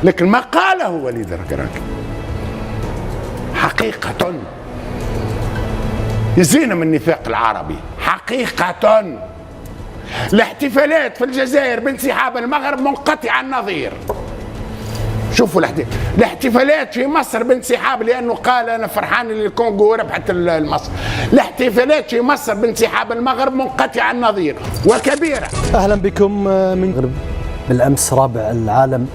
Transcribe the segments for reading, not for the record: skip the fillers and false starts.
لكن ما قاله وليد الركراكي حقيقة يزين من النفاق العربي حقيقة. الاحتفالات في الجزائر بانسحاب المغرب منقطع النظير. شوفوا الاحتفالات في مصر بانسحاب، لانه قال انا فرحان اللي الكونغو ربحت مصر. الاحتفالات في مصر بانسحاب المغرب منقطع النظير وكبيره. اهلا بكم من المغرب. بالامس رابع العالم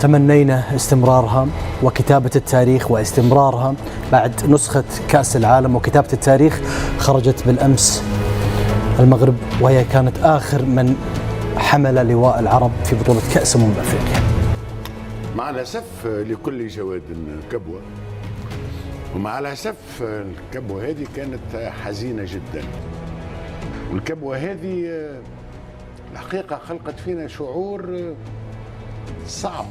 تمنينا استمرارها وكتابة التاريخ واستمرارها بعد نسخة كأس العالم، وكتابة التاريخ خرجت بالأمس المغرب، وهي كانت آخر من حمل لواء العرب في بطولة كأس أفريقيا. مع الأسف لكل جواد كبوة، ومع الأسف الكبوة هذه كانت حزينة جدا، والكبوة هذه الحقيقة خلقت فينا شعور صعب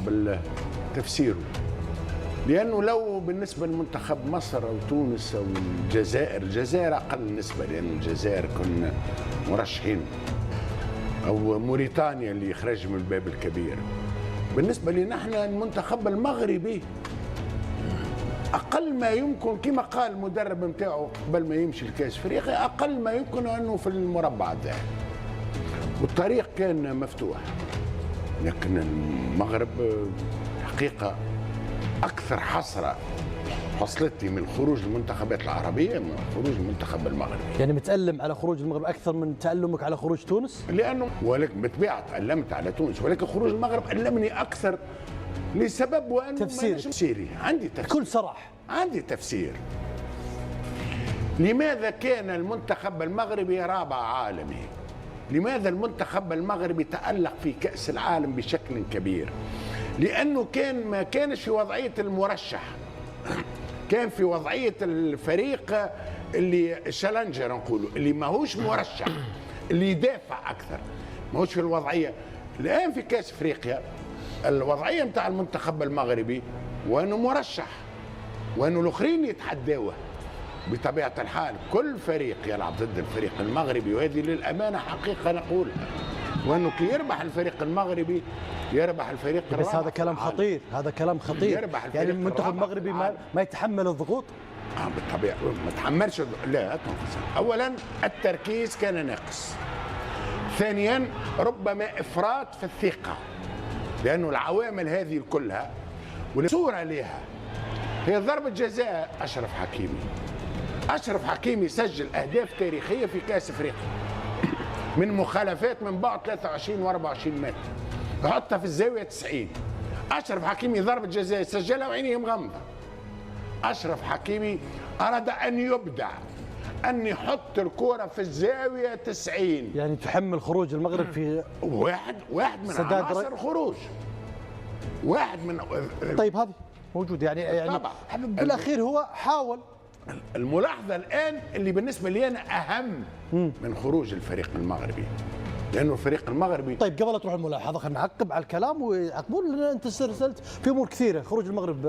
تفسيره، لأنه لو بالنسبة لمنتخب مصر أو تونس أو الجزائر أقل نسبة، لأن الجزائر كنا مرشحين، أو موريتانيا اللي يخرج من الباب الكبير. بالنسبة لنا احنا المنتخب المغربي أقل ما يمكن، كما قال المدرب نتاعو قبل ما يمشي الكاس افريقيا، أقل ما يمكن أنه في المربع الذهبي، والطريق كان مفتوح. لكن المغرب حقيقة أكثر حسرة حصلت لي من خروج المنتخبات العربية من خروج المنتخب المغربي. يعني متألم على خروج المغرب أكثر من تألمك على خروج تونس؟ لأنه ولكن بالطبيعة تألمت على تونس، ولكن خروج المغرب ألمني أكثر لسبب، وأنه تفسيري عندي تفسير بكل صراحة، عندي تفسير. لماذا كان المنتخب المغربي رابع عالمي؟ لماذا المنتخب المغربي تألق في كأس العالم بشكل كبير؟ لأنه ما كانش في وضعية المرشح، كان في وضعية الفريق اللي الشالنجر نقوله، اللي ماهوش مرشح، اللي يدافع أكثر، ماهوش في الوضعية. الآن في كأس أفريقيا الوضعية متاع المنتخب المغربي وأنه مرشح، وأنه الآخرين يتحداوه. بطبيعة الحال كل فريق يلعب ضد الفريق المغربي، وهذه للأمانة حقيقة نقولها، وأنه كي يربح الفريق المغربي يربح الفريق بس هذا كلام خطير، هذا كلام خطير. يعني المنتخب المغربي ما يتحمل الضغوط؟ بالطبيعة ما تحملش. لا، أولا التركيز كان ناقص، ثانيا ربما إفراط في الثقة، لأنه العوامل هذه كلها والصورة لها هي ضربة جزاء أشرف حكيمي. أشرف حكيمي سجل أهداف تاريخية في كأس أفريقيا من مخالفات من بعد 23 و24 متر، يحطها في الزاوية 90. أشرف حكيمي ضربة جزاء سجلها وعينيه مغمضة. أشرف حكيمي أراد أن يبدع، أن يحط الكرة في الزاوية 90. يعني تحمل خروج المغرب في واحد من عناصر الخروج، واحد من. طيب هذه موجود يعني طبعا بالأخير هو حاول. الملاحظة الآن اللي بالنسبة لي أنا أهم من خروج الفريق المغربي، لأنه الفريق المغربي. طيب قبل لا تروح الملاحظة خلينا نعقب على الكلام ويعقبون، لأن أنت سألت في أمور كثيرة. خروج المغرب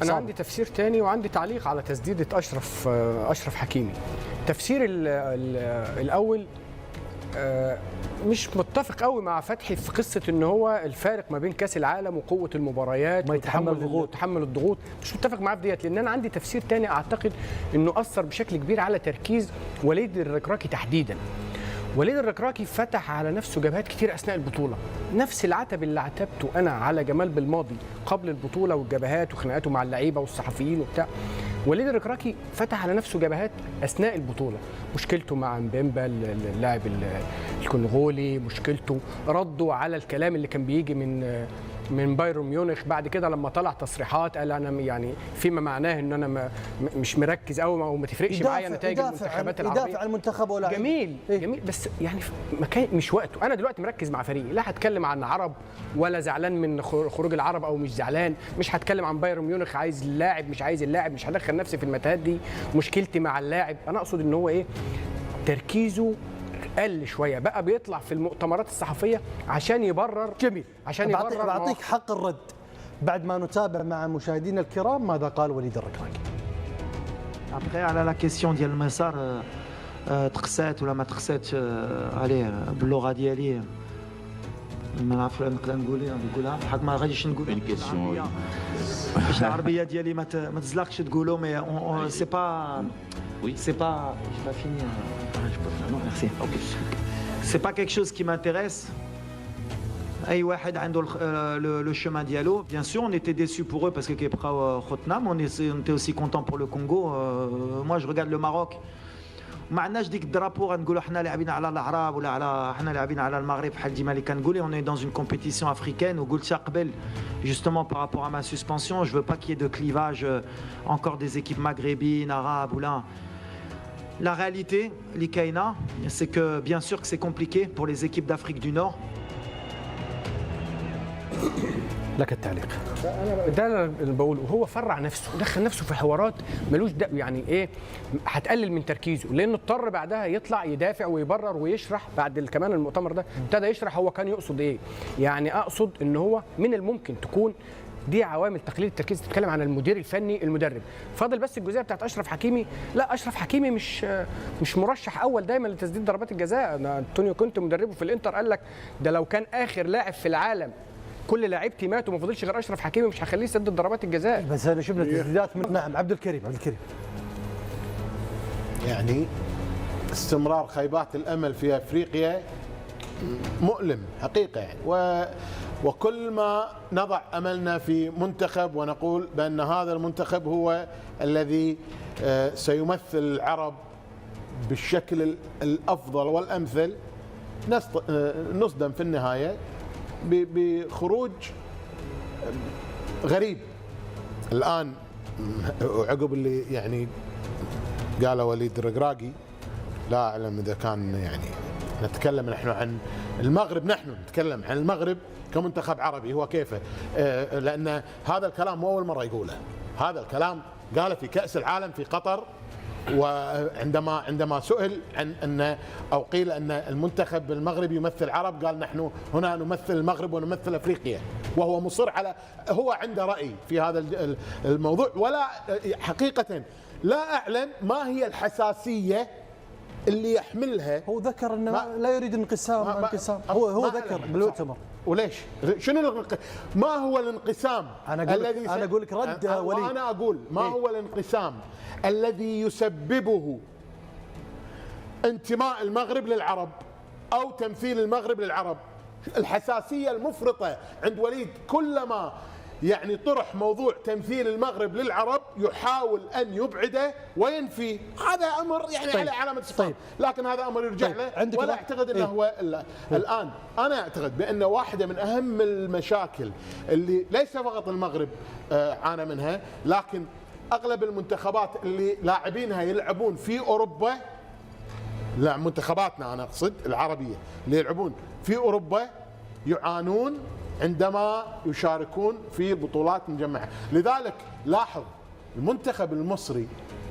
أنا عندي تفسير تاني، وعندي تعليق على تسديدة أشرف حكيمي. التفسير الأول مش متفق قوي مع فتحي في قصه ان هو الفارق ما بين كاس العالم وقوه المباريات وتحمل الضغوط. مش متفق معاه في ديت، لان انا عندي تفسير تاني اعتقد انه اثر بشكل كبير على تركيز وليد الركراكي تحديدا. وليد الركراكي فتح على نفسه جبهات كتير اثناء البطوله، نفس العتب اللي عتبته انا على جمال بالماضي قبل البطوله والجبهات وخناقاته مع اللعيبه والصحفيين وبتاع. وليد الركراكي فتح على نفسه جبهات اثناء البطوله، مشكلته مع مبيمبا اللاعب الكونغولي، مشكلته رده على الكلام اللي كان بيجي من بايرن ميونخ بعد كده لما طلع تصريحات قال انا يعني فيما معناه ان انا مش مركز قوي وما تفرقش معايا نتائج المنتخبات العربيه. يدافع عن المنتخب ولا جميل جميل، بس يعني مش وقته. انا دلوقتي مركز مع فريقي، لا هتكلم عن عرب ولا زعلان من خروج العرب او مش زعلان، مش هتكلم عن بايرن ميونخ عايز اللاعب مش عايز اللاعب، مش هدخل نفسي في المتاهات دي. مشكلتي مع اللاعب، انا اقصد ان هو ايه، تركيزه قل شويه، بقى بيطلع في المؤتمرات الصحفيه عشان يبرر. جميل، عشان يبرر. بعطيك حق الرد بعد ما نتابع مع مشاهدينا الكرام ماذا قال وليد الركراكي. ابخي على لا كيسيون ديال المسار تقسات ولا ما تقساتش عليه باللغه ديالي، ما نعرف نقدر نقولها حق ما غاديش نقول Une question. باش العربيه ديالي ما تزلقش تقولوا مي سي با Oui. c'est pas j'ai pas fini non merci ok c'est pas quelque chose qui m'intéresse اي واحد عنده le chemin ديالو bien sûr on était déçus pour eux parce que كيبقاو خوتنا on était aussi content pour le Congo moi je regarde le Maroc ما عندناش ديك الدرابو غنقولوا حنا لاعبين على العرب ولا على حنا لاعبين على المغرب بحال ديما اللي كنقول on est dans une compétition africaine وقلتها قبل justement par rapport à ma suspension je veux pas qu'il y ait de clivage encore des équipes maghrébines arabes ou là la réalité اللي كاينه c'est que bien sûr que c'est compliqué pour les équipes d'Afrique du Nord. لك التعليق. ده اللي بقوله، هو فرع نفسه، دخل نفسه في حوارات ملوش يعني ايه، هتقلل من تركيزه، لانه اضطر بعدها يطلع يدافع ويبرر ويشرح بعد كمان المؤتمر ده، ابتدى يشرح هو كان يقصد ايه. يعني اقصد ان هو من الممكن تكون دي عوامل تقليل التركيز، تتكلم عن المدير الفني المدرب. فاضل بس الجزئيه بتاعت اشرف حكيمي، لا اشرف حكيمي مش مرشح اول دايما لتسديد ضربات الجزاء. انطونيو كنت مدربه في الانتر قال لك ده لو كان اخر لاعب في العالم كل لاعيبتي ماتوا وما فضلش غير اشرف حكيمي مش هخليه يسدد ضربات الجزاء. بس انا شفنا تسديدات من نعم عبد الكريم. يعني استمرار خيبات الامل في افريقيا مؤلم حقيقه يعني وكل ما نضع املنا في منتخب ونقول بان هذا المنتخب هو الذي سيمثل العرب بالشكل الافضل والامثل نصدم في النهايه بخروج غريب. الان عقب اللي يعني قاله وليد الرقراقي، لا اعلم اذا كان يعني نتكلم نحن عن المغرب، نحن نتكلم عن المغرب كمنتخب عربي هو كيفه، لان هذا الكلام مو اول مره يقوله، هذا الكلام قاله في كأس العالم في قطر، وعندما سئل عن ان او قيل ان المنتخب المغربي يمثل العرب قال نحن هنا نمثل المغرب ونمثل افريقيا، وهو مصر على هو عنده راي في هذا الموضوع. ولا حقيقه لا اعلم ما هي الحساسيه اللي يحملها. هو ذكر انه لا يريد انقسام. هو ذكر بالمؤتمر. وليش؟ شنو ما هو الانقسام الذي انا اقول لك رد وليد، وانا اقول ما هو الانقسام الذي يسببه انتماء المغرب للعرب او تمثيل المغرب للعرب؟ الحساسيه المفرطه عند وليد، كلما يعني طرح موضوع تمثيل المغرب للعرب يحاول ان يبعده وينفي. هذا امر يعني على علامه استفهام، لكن هذا امر يرجع له. ولا اعتقد انه هو الان انا اعتقد بان واحده من اهم المشاكل اللي ليس فقط المغرب عانى منها، لكن اغلب المنتخبات اللي لاعبينها يلعبون في اوروبا، لا منتخباتنا انا اقصد العربيه اللي يلعبون في اوروبا يعانون عندما يشاركون في بطولات مجمعة. لذلك لاحظ المنتخب المصري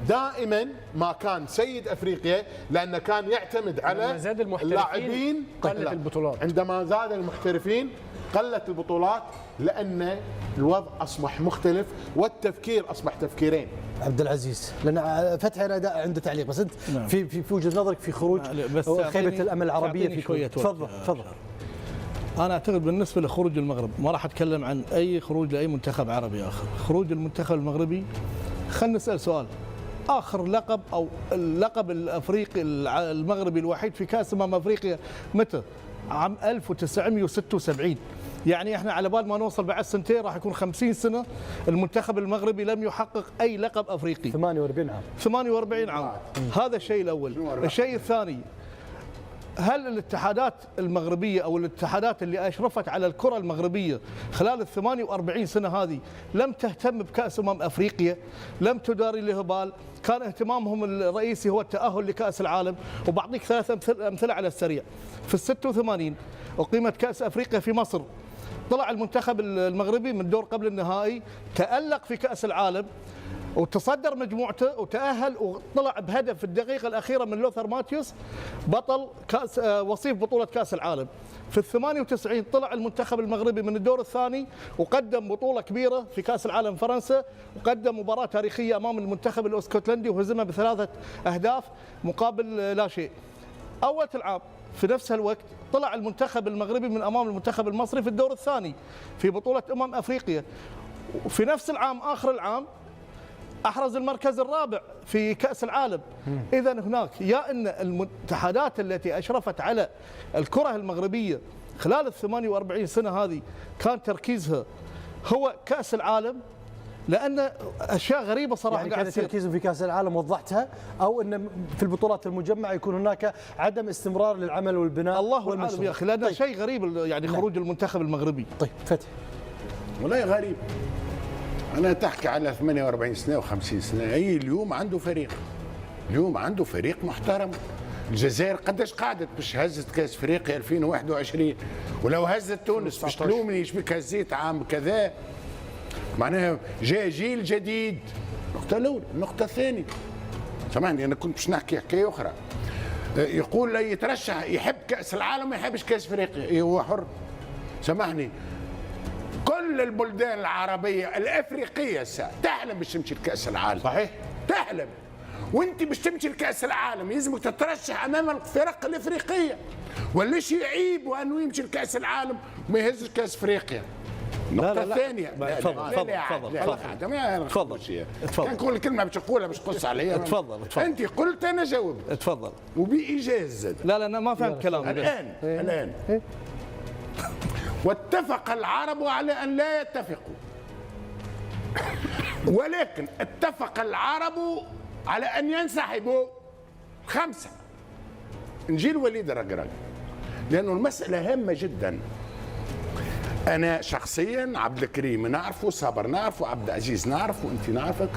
دائما ما كان سيد افريقيا، لانه كان يعتمد على اللاعبين. قلت البطولات. عندما زاد المحترفين قلت البطولات، لان الوضع اصبح مختلف والتفكير اصبح تفكيرين. عبد العزيز، لان فتحي انا عنده تعليق، بس انت نعم. في وجهه نظرك في خروج خيبه الامل العربيه في شويه. تفضل. أنا أعتقد بالنسبة لخروج المغرب ما راح أتكلم عن أي خروج لأي منتخب عربي آخر. خروج المنتخب المغربي، خلينا نسأل سؤال، آخر لقب أو اللقب الأفريقي المغربي الوحيد في كأس أفريقيا متى؟ عام 1976. يعني احنا على بال ما نوصل بعد سنتين راح يكون 50 سنة المنتخب المغربي لم يحقق أي لقب أفريقي. 48 عام. 48 عام. هذا الشيء الأول. الشيء الثاني، هل الاتحادات المغربية أو الاتحادات اللي أشرفت على الكرة المغربية خلال 48 سنة هذه لم تهتم بكأس أفريقيا؟ لم تداري له بال؟ كان اهتمامهم الرئيسي هو التأهل لكأس العالم. وبعطيك 3 أمثلة على السريع. في 86 أقيمت كأس أفريقيا في مصر، طلع المنتخب المغربي من دور قبل النهائي، تألق في كأس العالم وتصدر مجموعته وتأهل وطلع بهدف في الدقيقة الأخيرة من لوثر ماتيوس، بطل كأس وصيف بطولة كأس العالم. في 98 طلع المنتخب المغربي من الدور الثاني وقدم بطولة كبيرة في كأس العالم فرنسا، وقدم مباراة تاريخية أمام المنتخب الاسكتلندي وهزمه ب3 أهداف مقابل لا شيء. اول العام في نفس الوقت طلع المنتخب المغربي من امام المنتخب المصري في الدور الثاني في بطوله افريقيا. وفي نفس العام اخر العام احرز المركز الرابع في كاس العالم. اذا هناك يا ان الاتحادات التي اشرفت على الكره المغربيه خلال ال 48 سنه هذه كان تركيزها هو كاس العالم، لان اشياء غريبه صراحه يعني قاعد كان تصير. تركيزه في كاس العالم وضحتها، او ان في البطولات المجمعه يكون هناك عدم استمرار للعمل والبناء الله اعلم والمنشورات. يا اخي، لان طيب. شيء غريب يعني خروج المنتخب المغربي. طيب فتحي، والله غريب. أنا تحكي على 48 سنة و50 سنة، أي اليوم عنده فريق، اليوم عنده فريق محترم. الجزائر قداش قعدت باش هزت كاس افريقيا 2021، ولو هزت تونس باش تلومني شبيك هزيت عام كذا. معناها جاء جيل جديد. النقطة الأولى، النقطة الثانية سامحني أنا كنت باش نحكي حكاية أخرى. يقول لا يترشح يحب كأس العالم ما يحبش كأس افريقيا، هو حر. سامحني، كل البلدان العربية الأفريقية تحلم باش تمشي لكأس العالم. صحيح. تحلم. وانت باش تمشي لكأس العالم يلزمك تترشح أمام الفرق الأفريقية. ولا شيء عيب وأنه يمشي لكأس العالم وما يهزش كأس افريقيا. النقطة الثانية، تفضل. كان كل كلمة باش تقولها باش تقص عليها. تفضل. أنت قلت أنا جاوبت. تفضل. وبإيجاز. لا انا ما فهمت كلامك. الآن واتفق العرب على أن لا يتفقوا، ولكن اتفق العرب على أن ينسحبوا 5. نجي لوليد الرقراقي لأنه المسألة هامة جدا. أنا شخصيا عبد الكريم نعرفه، صابر نعرفه، عبد العزيز نعرفه، أنت نعرفك.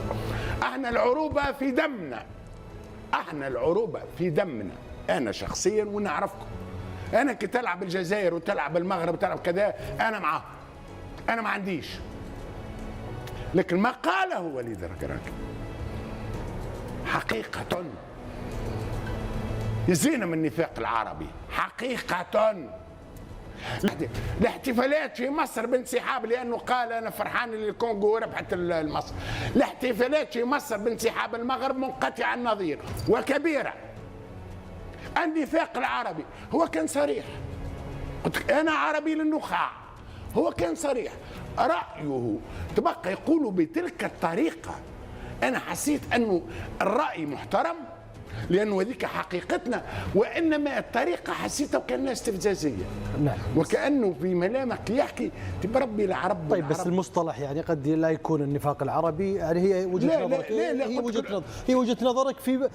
احنا العروبة في دمنا، احنا العروبة في دمنا، أنا شخصيا ونعرفكم. أنا كي تلعب الجزائر وتلعب المغرب وتلعب كذا أنا معاه، أنا ما عنديش. لكن ما قاله وليد الركراكي حقيقة يزينا من النفاق العربي حقيقة. الاحتفالات في مصر بانسحاب، لأنه قال أنا فرحان اللي الكونغو ربحت مصر. الاحتفالات في مصر بانسحاب المغرب منقطعة النظير وكبيرة. النفاق العربي هو كان صريح، قلت أنا عربي للنخاع، هو كان صريح. رأيه تبقى يقول بتلك الطريقة. أنا حسيت أنه الرأي محترم لأنه هذيك حقيقتنا، وإنما الطريقة حسيتها وكأنها استفزازية. نعم. وكأنه في ملامك يحكي بربي العرب. طيب بس المصطلح يعني قد لا يكون النفاق العربي، يعني هي وجهة نظرك. هي وجهة نظرك في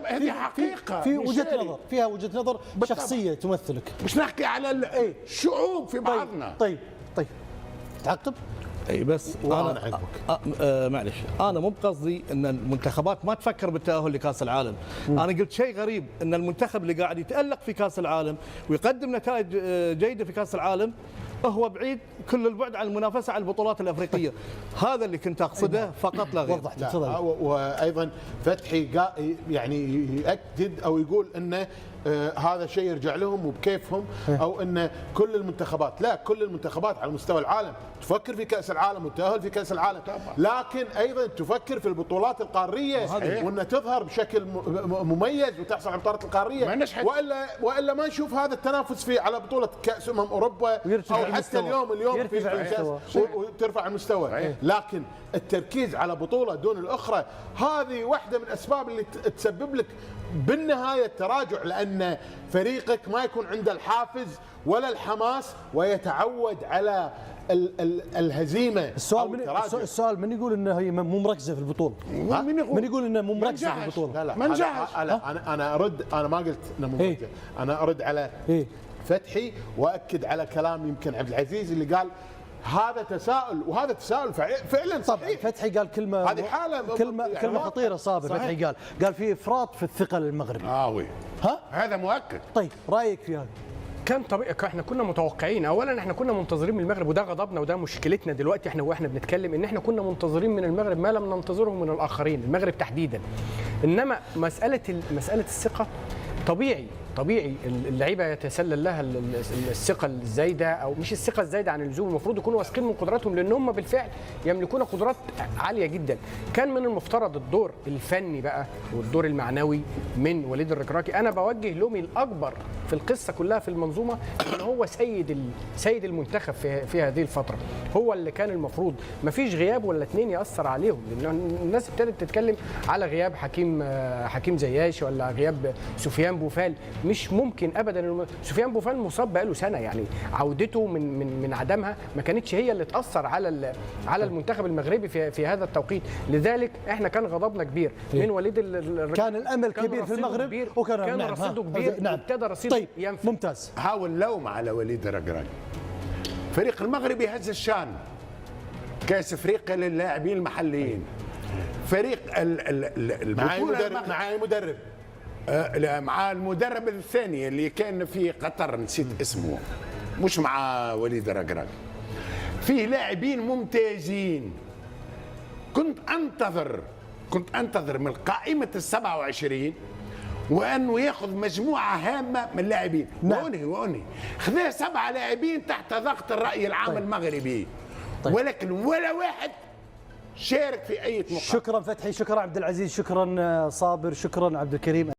هذه حقيقة في وجهة نظر، فيها وجهة نظر شخصية تمثلك. مش نحكي على الشعوب في بعضنا. طيب تعقب. اي بس انا معلش، انا مو بقصدي ان المنتخبات ما تفكر بالتاهل لكاس العالم. انا قلت شيء غريب ان المنتخب اللي قاعد يتالق في كاس العالم ويقدم نتائج جيده في كاس العالم هو بعيد كل البعد عن المنافسه على البطولات الافريقيه. هذا اللي كنت اقصده فقط لا غير. وضحت. وايضا فتحي يعني ياكد او يقول انه هذا شيء يرجع لهم وبكيفهم، او ان كل المنتخبات، لا، كل المنتخبات على مستوى العالم تفكر في كاس العالم وتأهل في كاس العالم، لكن ايضا تفكر في البطولات القاريه وان تظهر بشكل مميز وتحصل على البطولات القاريه، والا ما نشوف هذا التنافس في على بطوله كاس اوروبا او حتى اليوم في وترفع المستوى. لكن التركيز على بطوله دون الاخرى هذه واحده من الاسباب اللي تسبب لك بالنهايه التراجع، لان فريقك ما يكون عنده الحافز ولا الحماس ويتعود على الهزيمه. السؤال من يقول انه هي مو مركزه في البطوله؟ من يقول انه مو مركزه في البطوله؟ لا ما نجحش. انا ارد، انا ما قلت انه مو مركزه، انا ارد على فتحي واكد على كلام يمكن عبد العزيز اللي قال هذا تساؤل، وهذا تساؤل فعلا صحيح. فتحي قال كلمه، هذه حاله كلمه خطيره. صابر فتحي قال في افراط في الثقه للمغربي. وي هذا مؤكد. طيب رايك في هذا؟ كان طبيعي، احنا كنا متوقعين. اولا احنا كنا منتظرين من المغرب، وده غضبنا وده مشكلتنا دلوقتي احنا واحنا بنتكلم، ان احنا كنا منتظرين من المغرب ما لم ننتظره من الاخرين، المغرب تحديدا. انما مساله الثقه طبيعي طبيعي اللعيبه يتسلل لها الثقه الزايده، او مش الثقه الزايده عن اللزوم، المفروض يكونوا واثقين من قدراتهم لان هم بالفعل يملكون قدرات عاليه جدا. كان من المفترض الدور الفني بقى والدور المعنوي من وليد الركراكي. انا بوجه لومي الاكبر في القصه كلها في المنظومه ان هو سيد المنتخب في هذه الفتره، هو اللي كان المفروض ما فيش غياب ولا اتنين ياثر عليهم، لان الناس ابتدت تتكلم على غياب حكيم زياش ولا غياب سفيان بوفال. مش ممكن ابدا. سفيان بوفال مصاب بقاله سنه، يعني عودته من عدمها ما كانتش هي اللي تاثر على المنتخب المغربي في هذا التوقيت. لذلك احنا كان غضبنا كبير من وليد كان الامل كبير في المغرب وكان رصيده كبير. نعم. ابتدى رصيده طيب ينفذ. ممتاز. حاول لوم على وليد الركراكي. فريق المغرب يهز الشان، كاس افريقيا للاعبين المحليين. فريق معاي مدرب مع المدرب الثاني اللي كان في قطر، نسيت اسمه، مش مع وليد الركراكي. فيه لاعبين ممتازين. كنت انتظر من قائمه ال27 وانه ياخذ مجموعه هامه من اللاعبين. نعم. واني خذا 7 لاعبين تحت ضغط الراي العام المغربي. طيب. ولكن ولا واحد شارك في اي مقابله. شكرا فتحي، شكرا عبد العزيز، شكرا صابر، شكرا عبد الكريم.